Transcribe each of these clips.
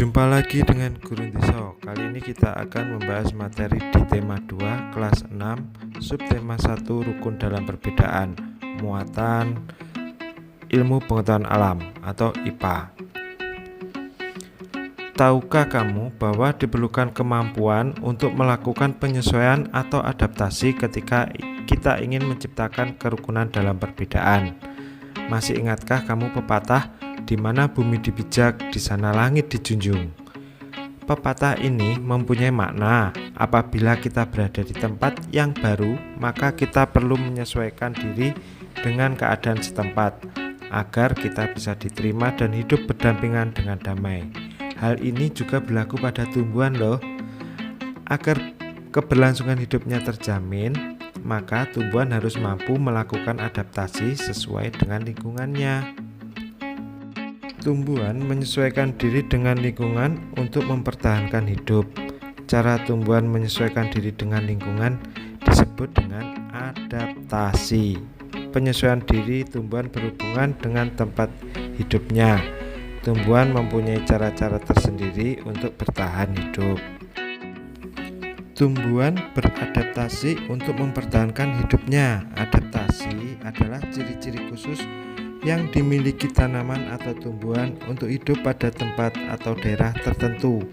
Jumpa lagi dengan Guru Tiso. Kali ini kita akan membahas materi di tema 2 kelas 6 subtema 1 rukun dalam perbedaan muatan ilmu pengetahuan alam atau IPA. Tahukah kamu bahwa diperlukan kemampuan untuk melakukan penyesuaian atau adaptasi ketika kita ingin menciptakan kerukunan dalam perbedaan? Masih ingatkah kamu pepatah di mana bumi dipijak, di sana langit dijunjung? Pepatah ini mempunyai makna apabila kita berada di tempat yang baru, maka kita perlu menyesuaikan diri dengan keadaan setempat agar kita bisa diterima dan hidup berdampingan dengan damai. Hal ini juga berlaku pada tumbuhan loh. Agar keberlangsungan hidupnya terjamin, maka tumbuhan harus mampu melakukan adaptasi sesuai dengan lingkungannya. Tumbuhan menyesuaikan diri dengan lingkungan untuk mempertahankan hidup. Cara tumbuhan menyesuaikan diri dengan lingkungan disebut dengan adaptasi. Penyesuaian diri tumbuhan berhubungan dengan tempat hidupnya. Tumbuhan mempunyai cara-cara tersendiri untuk bertahan hidup. Tumbuhan beradaptasi untuk mempertahankan hidupnya. Adaptasi adalah ciri-ciri khusus yang dimiliki tanaman atau tumbuhan untuk hidup pada tempat atau daerah tertentu.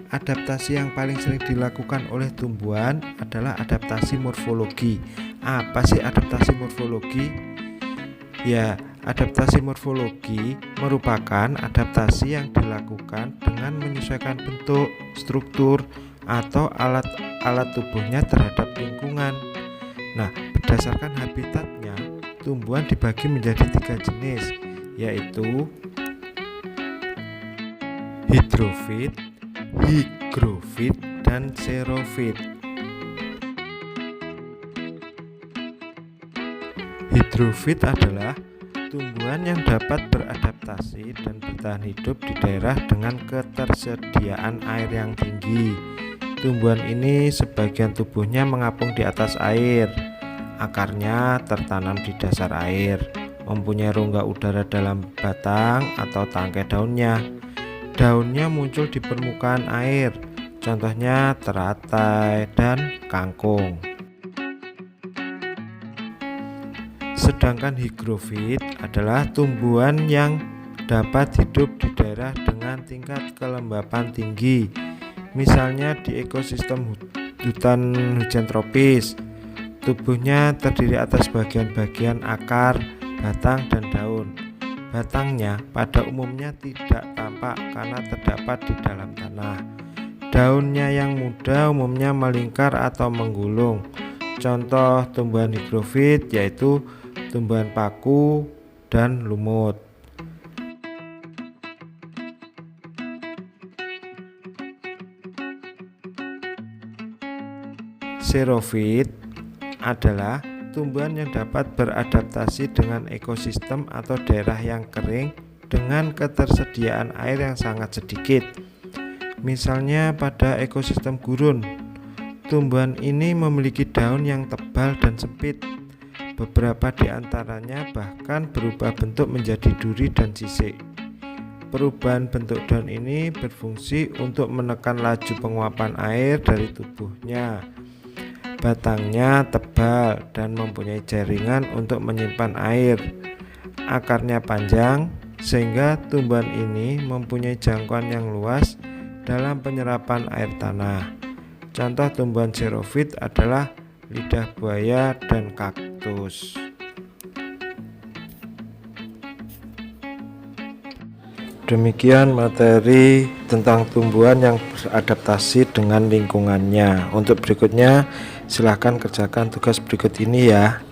Adaptasi yang paling sering dilakukan oleh tumbuhan adalah adaptasi morfologi. Apa sih adaptasi morfologi? Ya, adaptasi morfologi merupakan adaptasi yang dilakukan dengan menyesuaikan bentuk, struktur, atau alat tubuhnya terhadap lingkungan. Nah, berdasarkan habitatnya, tumbuhan dibagi menjadi 3 jenis, yaitu hidrofit, higrofit, dan xerofit. Hidrofit adalah tumbuhan yang dapat beradaptasi dan bertahan hidup di daerah dengan ketersediaan air yang tinggi. Tumbuhan ini sebagian tubuhnya mengapung di atas air. Akarnya tertanam di dasar air, mempunyai rongga udara dalam batang atau tangkai daunnya. Daunnya muncul di permukaan air, contohnya teratai dan kangkung. Sedangkan higrofit adalah tumbuhan yang dapat hidup di daerah dengan tingkat kelembapan tinggi, misalnya di ekosistem hutan hujan tropis. Tubuhnya terdiri atas bagian-bagian akar, batang, dan daun. Batangnya pada umumnya tidak tampak karena terdapat di dalam tanah. Daunnya yang muda umumnya melingkar atau menggulung. Contoh tumbuhan higrofit yaitu tumbuhan paku dan lumut. Xerofit adalah tumbuhan yang dapat beradaptasi dengan ekosistem atau daerah yang kering dengan ketersediaan air yang sangat sedikit. Misalnya pada ekosistem gurun, tumbuhan ini memiliki daun yang tebal dan sempit. Beberapa di antaranya bahkan berubah bentuk menjadi duri dan sisik. Perubahan bentuk daun ini berfungsi untuk menekan laju penguapan air dari tubuhnya. Batangnya tebal dan mempunyai jaringan untuk menyimpan air. Akarnya panjang sehingga tumbuhan ini mempunyai jangkauan yang luas dalam penyerapan air tanah. Contoh tumbuhan xerofit adalah lidah buaya dan kaktus. Demikian materi tentang tumbuhan yang beradaptasi dengan lingkungannya. Untuk berikutnya, silahkan kerjakan tugas berikut ini ya.